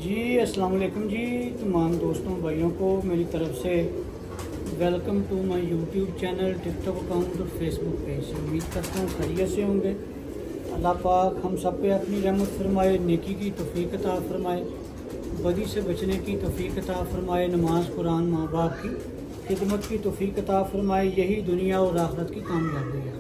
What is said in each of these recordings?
जी अस्सलाम वालेकुम जी। तमाम दोस्तों भाइयों को मेरी तरफ से welcome to my YouTube channel, TikTok account और फेसबुक पेज। उम्मीद करता हूँ खैरियत से होंगे। अल्लाह पाक हम सब पे अपनी रहमत फरमाए, नेकी की तौफीक अता फरमाए, बदी से बचने की तौफीक अता फरमाए, नमाज कुरान माँ बाप की खिदमत की तौफीक अता फरमाए। यही दुनिया और आखिरत की कामयाबी है।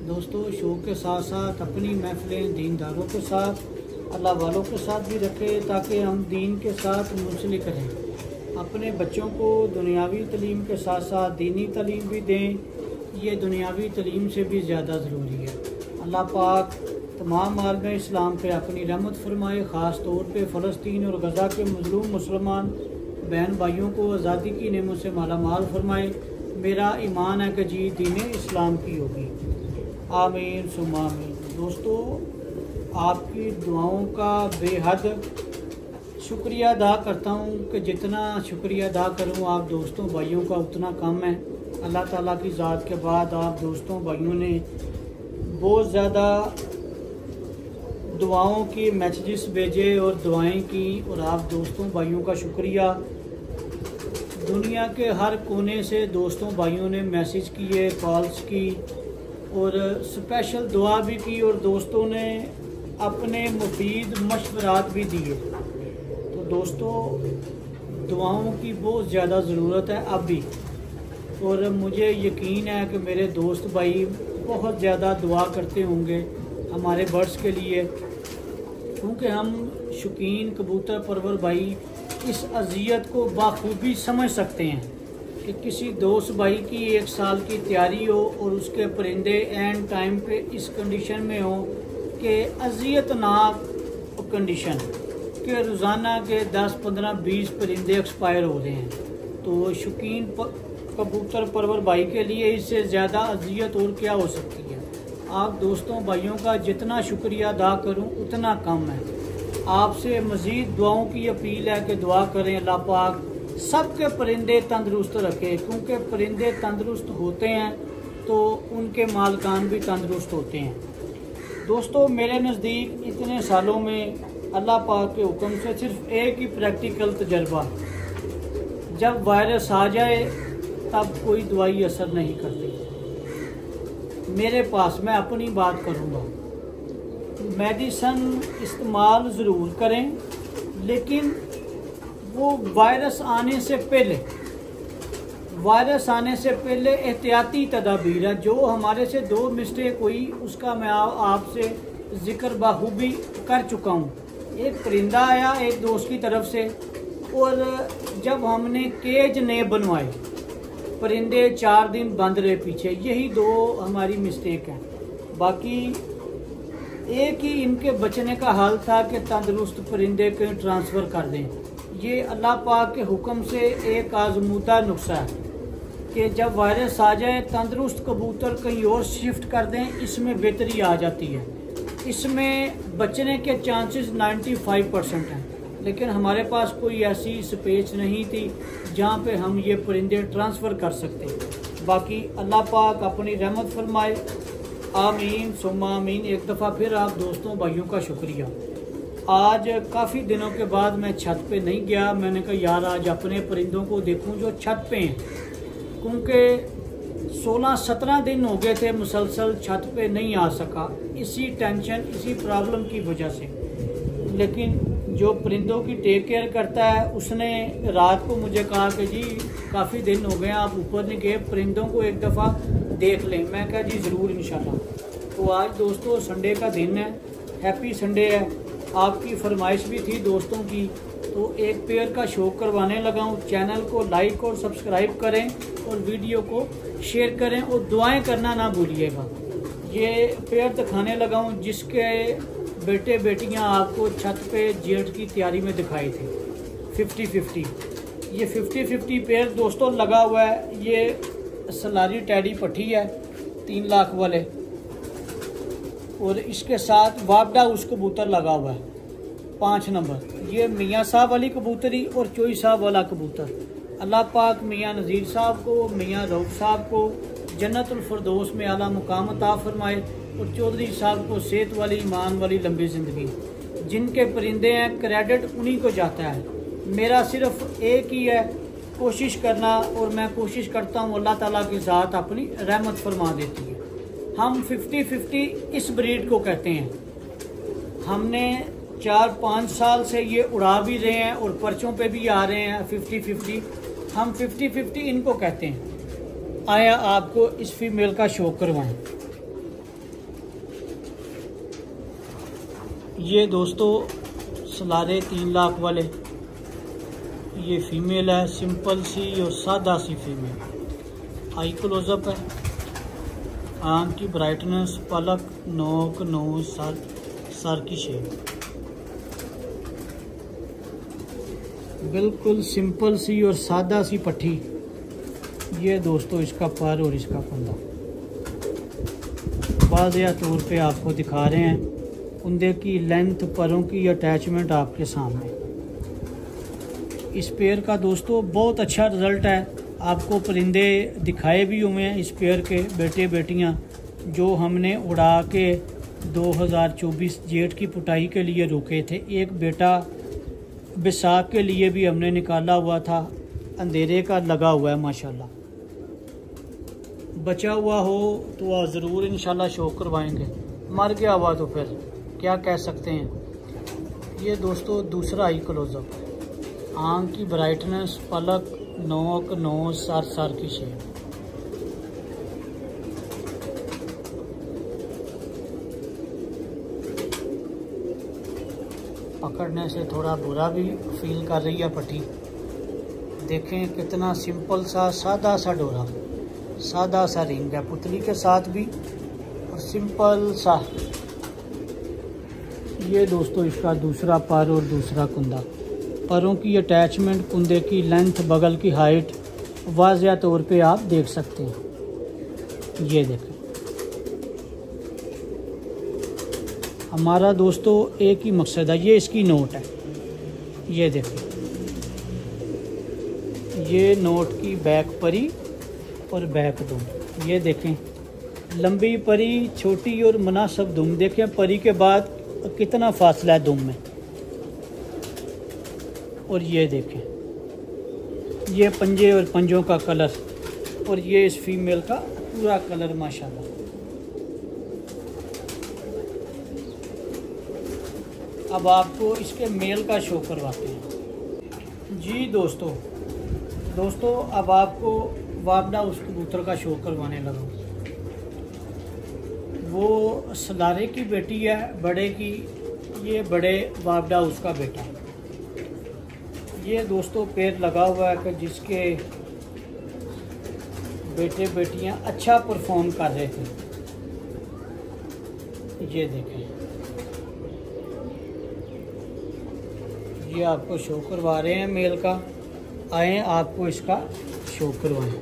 दोस्तों, शौक़ के साथ साथ अपनी महफिलें दीनदारों के साथ, अल्लाह वालों के साथ भी रखें ताकि हम दीन के साथ मुंसलिक रहें। अपने बच्चों को दुनियावी तालीम के साथ साथ दीनी तालीम भी दें। ये दुनियावी तालीम से भी ज़्यादा ज़रूरी है। अल्लाह पाक तमाम आलम इस्लाम पे अपनी रहमत फरमाए, ख़ास तौर पे फ़लस्तीन और गज़ा के मज़लूम मुसलमान बहन भाइयों को आज़ादी की नेमत से माला माल फरमाए। मेरा ईमान है कि जी दीन इस्लाम की होगी। आमीन सुम्मा आमीन। दोस्तों, आपकी दुआओं का बेहद शुक्रिया अदा करता हूँ कि जितना शुक्रिया अदा करूँ आप दोस्तों भाइयों का उतना कम है। अल्लाह ताला की ज़ात के बाद आप दोस्तों भाइयों ने बहुत ज़्यादा दुआओं की मैसेजेस भेजे और दुआएं की, और आप दोस्तों भाइयों का शुक्रिया। दुनिया के हर कोने से दोस्तों भाइयों ने मैसेज किए, कॉल्स की और स्पेशल दुआ भी की, और दोस्तों ने अपने मुफीद मशवरात भी दिए। तो दोस्तों, दुआओं की बहुत ज़्यादा ज़रूरत है अब भी, और मुझे यकीन है कि मेरे दोस्त भाई बहुत ज़्यादा दुआ करते होंगे हमारे बर्ड्स के लिए, क्योंकि हम शौकीन कबूतर परवर भाई इस अज़ियत को बाखूबी समझ सकते हैं कि किसी दोस्त भाई की 1 साल की तैयारी हो और उसके परिंदे एंड टाइम पे इस कंडीशन में हो कि अज़ियतनाक कंडीशन कि रोज़ाना के 10, 15, 20 परिंदे एक्सपायर हो रहे हैं। तो शौकीन कबूतर परवर भाई के लिए इससे ज़्यादा अज़ियत और क्या हो सकती है। आप दोस्तों भाइयों का जितना शुक्रिया अदा करूं उतना कम है। आपसे मज़ीद दुआओं की अपील है कि दुआ करें अल्लाह पाक सबके परिंदे तंदुरुस्त रखे, क्योंकि परिंदे तंदुरुस्त होते हैं तो उनके मालकान भी तंदुरुस्त होते हैं। दोस्तों, मेरे नज़दीक इतने सालों में अल्लाह पाक के हुक्म से सिर्फ एक ही प्रैक्टिकल तजर्बा, जब वायरस आ जाए तब कोई दवाई असर नहीं करती। मेरे पास, मैं अपनी बात करूँगा, मेडिसन इस्तेमाल ज़रूर करें, लेकिन वो वायरस आने से पहले एहतियाती तदाबीर है। जो हमारे से 2 मिस्टेक हुई उसका मैं आपसे जिक्र बाखूबी कर चुका हूँ। एक परिंदा आया एक दोस्त की तरफ से, और जब हमने केज नए बनवाए परिंदे 4 दिन बंद रहे पीछे। यही 2 हमारी मिस्टेक है। बाकी एक ही इनके बचने का हाल था कि तंदुरुस्त परिंदे कहीं ट्रांसफ़र कर दें। ये अल्लाह पाक के हुक्म से एक आजमूदा नुस्खा है कि जब वायरस आ जाए तंदुरुस्त कबूतर कहीं और शिफ्ट कर दें, इसमें बेहतरी आ जाती है। इसमें बचने के चांसेस 95% हैं, लेकिन हमारे पास कोई ऐसी स्पेस नहीं थी जहाँ पे हम ये परिंदे ट्रांसफ़र कर सकते। बाकी अल्लाह पाक अपनी रहमत फरमाए। आमीन सुम्मा आमीन। एक दफ़ा फिर आप दोस्तों भाइयों का शुक्रिया। आज काफ़ी दिनों के बाद मैं छत पे नहीं गया। मैंने कहा यार आज अपने परिंदों को देखूं जो छत पे हैं, क्योंकि 16-17 दिन हो गए थे मुसलसल छत पे नहीं आ सका, इसी टेंशन इसी प्रॉब्लम की वजह से। लेकिन जो परिंदों की टेक केयर करता है उसने रात को मुझे कहा कि जी काफ़ी दिन हो गए आप ऊपर नहीं गए, परिंदों को एक दफ़ा देख लें। मैं कहा जी ज़रूर इंशाल्लाह। तो आज दोस्तों संडे का दिन है, हैप्पी संडे है। आपकी फरमाइश भी थी दोस्तों की, तो एक पेयर का शो करवाने लगा हूँ। चैनल को लाइक और सब्सक्राइब करें और वीडियो को शेयर करें और दुआएं करना ना भूलिएगा। ये पेयर दिखाने लगा हूँ जिसके बेटे बेटियाँ आपको छत पे जेठ की तैयारी में दिखाए थे। 50-50 ये 50-50 पेयर दोस्तों लगा हुआ है। ये सलारी टैडी पट्टी है 3 लाख वाले, और इसके साथ वापडा उस कबूतर लगा हुआ है 5 नंबर। ये मियाँ साहब वाली कबूतरी और चोई साहब वाला कबूतर। अल्लाह पाक मियाँ नज़ीर साहब को, मियाँ रऊफ साहब को जन्नतुल फिरदौस में आला मुकाम अता फरमाए, और चौधरी साहब को सेहत वाली ईमान वाली लंबी ज़िंदगी। जिनके परिंदे हैं क्रेडिट उन्हीं को जाता है। मेरा सिर्फ एक ही है, कोशिश करना, और मैं कोशिश करता हूँ, अल्लाह ताला की ज़ात अपनी रहमत फरमा देती है। हम 50-50 इस ब्रीड को कहते हैं। हमने 4-5 साल से ये उड़ा भी रहे हैं और पर्चों पे भी आ रहे हैं 50-50। हम 50-50 इनको कहते हैं। आया आपको इस फीमेल का शो करवाएं। ये दोस्तों सलारे 3 लाख वाले, ये फीमेल है, सिंपल सी और सादा सी फीमेल। आई क्लोजअप है, आंख की ब्राइटनेस, पलक, नोक, नोज, सर की शेप, बिल्कुल सिंपल सी और सादा सी पट्टी। ये दोस्तों इसका पर और इसका कुंदा वाज़ेह तौर पे आपको दिखा रहे हैं। कुंदे की लेंथ, परों की अटैचमेंट आपके सामने। इस पेयर का दोस्तों बहुत अच्छा रिज़ल्ट है। आपको परिंदे दिखाए भी हुए हैं इस पेयर के, बेटे बेटियां, जो हमने उड़ा के 2024 जेठ की पुटाई के लिए रोके थे। एक बेटा बैसाख के लिए भी हमने निकाला हुआ था, अंधेरे का लगा हुआ है माशाल्लाह। बचा हुआ हो तो ज़रूर इंशाल्लाह शो करवाएंगे, मर गया हुआ तो फिर क्या कह सकते हैं। ये दोस्तों दूसरा आई क्लोजअप है, आंख की ब्राइटनेस, पलक, नोक, नोज, सर की शेप। पकड़ने से थोड़ा बुरा भी फील कर रही है पट्टी। देखें कितना सिंपल सा सादा सा डोरा, सादा सा रिंग है पुतली के साथ भी, और सिंपल सा। ये दोस्तों इसका दूसरा पर और दूसरा कुंदा। परों की अटैचमेंट, कुंदे की लेंथ, बगल की हाइट वाज़ेह तौर पे आप देख सकते हैं। ये देखें, हमारा दोस्तों एक ही मकसद है। ये इसकी नोट है, ये देखें, ये नोट की बैक परी और बैक दुम। ये देखें, लंबी परी, छोटी और मुनासिब दुम। देखें परी के बाद कितना फासला है दुम में। और ये देखें, ये पंजे और पंजों का कलर, और ये इस फीमेल का पूरा कलर माशाल्लाह। अब आपको इसके मेल का शो करवाते हैं। जी दोस्तों अब आपको वापडा उस कबूतर का शो करवाने लगा। वो सलारे की बेटी है, बड़े की, ये बड़े वापडा उसका बेटा। ये दोस्तों पेड़ लगा हुआ है कि जिसके बेटे बेटियां अच्छा परफॉर्म कर रहे थे। ये देखें, ये आपको शो करवा रहे हैं मेल का। आए आपको इसका शो करवाएं।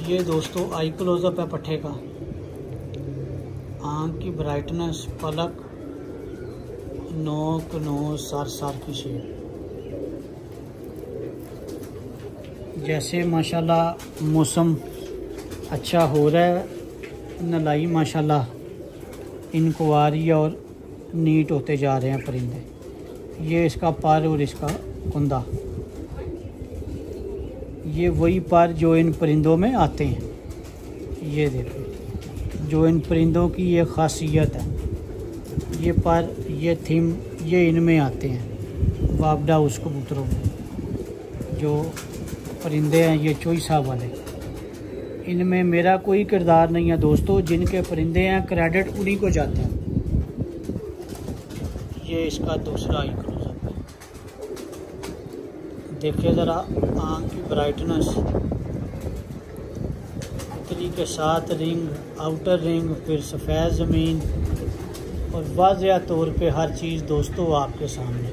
ये दोस्तों आई क्लोजअप है पट्ठे का, आंख की ब्राइटनेस, पलक, नोक, नोज, सर की शेप। जैसे माशाल्लाह मौसम अच्छा हो रहा है, नलाई माशाल्लाह इनको आ रही है और नीट होते जा रहे हैं परिंदे। ये इसका पर और इसका कुंदा, ये वही पर जो इन परिंदों में आते हैं। ये देखो, जो इन परिंदों की ये ख़ासियत है, ये पर, ये थिम, ये इनमें आते हैं वापडा उस कबूतरों में। जो परिंदे हैं ये चोइसा वाले, इनमें मेरा कोई किरदार नहीं है दोस्तों। जिनके परिंदे हैं क्रेडिट उन्हीं को जाता है। ये इसका दूसरा आई क्लोजअप है। देखिए ज़रा आंख की ब्राइटनेस, तितली के साथ रिंग, आउटर रिंग, फिर सफ़ेद ज़मीन, और वाज़ेह तौर पे हर चीज़ दोस्तों आपके सामने।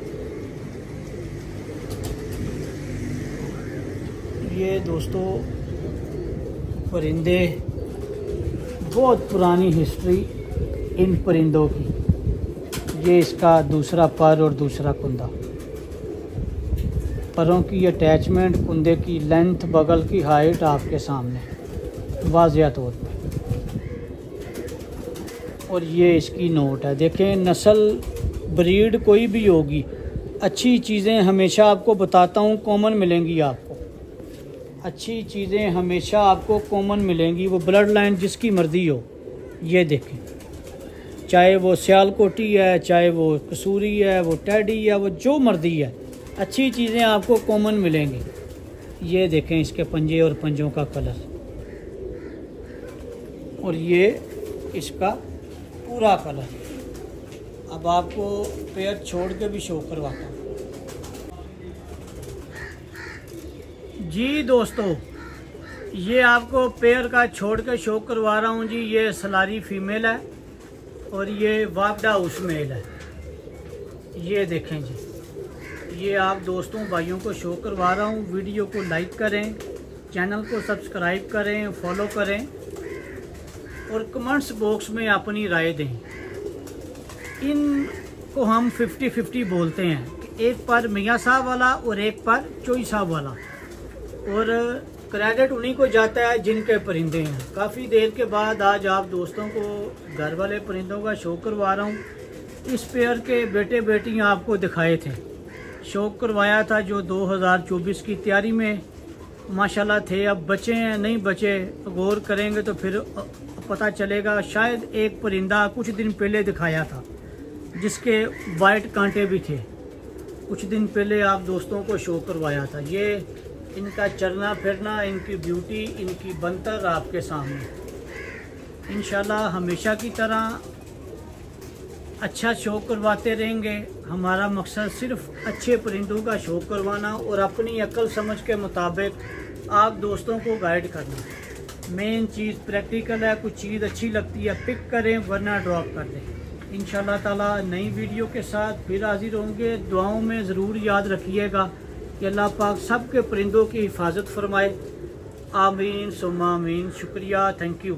ये दोस्तों परिंदे, बहुत पुरानी हिस्ट्री इन परिंदों की। ये इसका दूसरा पर और दूसरा कुंदा। परों की अटैचमेंट, कुंदे की लेंथ, बगल की हाइट आपके सामने वाज़ेह तौर पर। और ये इसकी नोट है। देखें, नस्ल ब्रीड कोई भी होगी, अच्छी चीज़ें हमेशा आपको बताता हूँ कॉमन मिलेंगी आपको। अच्छी चीज़ें हमेशा आपको कॉमन मिलेंगी, वो ब्लड लाइन जिसकी मर्ज़ी हो। ये देखें, चाहे वो सियालकोटी है, चाहे वो कसूरी है, वो टैडी है, वो जो मर्ज़ी है, अच्छी चीज़ें आपको कॉमन मिलेंगी। ये देखें इसके पंजे और पंजों का कलर, और ये इसका पूरा कलर। अब आपको पेयर छोड़ के भी शो करवाता हूँ। जी दोस्तों, ये आपको पेयर का छोड़ के शो करवा रहा हूँ जी। ये सलारी फीमेल है और ये वापडा हाउस मेल है। ये देखें जी, ये आप दोस्तों भाइयों को शो करवा रहा हूँ। वीडियो को लाइक करें, चैनल को सब्सक्राइब करें, फॉलो करें और कमेंट्स बॉक्स में अपनी राय दें। इनको हम 50-50 बोलते हैं, एक पर मियाँ साहब वाला और एक पर चोई साहब वाला, और क्रेडिट उन्हीं को जाता है जिनके परिंदे हैं। काफ़ी देर के बाद आज आप दोस्तों को घर वाले परिंदों का शो करवा रहा हूँ। इस पेयर के बेटे बेटियाँ आपको दिखाए थे, शो करवाया था जो 2024 की तैयारी में माशाल्लाह थे। अब बचे हैं नहीं बचे, गौर करेंगे तो फिर पता चलेगा। शायद एक परिंदा कुछ दिन पहले दिखाया था जिसके वाइट कांटे भी थे, कुछ दिन पहले आप दोस्तों को शो करवाया था। ये इनका चलना फिरना, इनकी ब्यूटी, इनकी बनतर आपके सामने। इंशाल्लाह हमेशा की तरह अच्छा शो करवाते रहेंगे। हमारा मकसद सिर्फ अच्छे परिंदों का शो करवाना और अपनी अक्ल समझ के मुताबिक आप दोस्तों को गाइड करना। मेन चीज़ प्रैक्टिकल है। कुछ चीज़ अच्छी लगती है पिक करें, वरना ड्रॉप कर दें। इंशाल्लाह ताला नई वीडियो के साथ फिर हाजिर होंगे। दुआओं में ज़रूर याद रखिएगा कि अल्लाह पाक सब के परिंदों की हिफाजत फरमाए। आमीन सुम्मा आमीन। शुक्रिया, थैंक यू।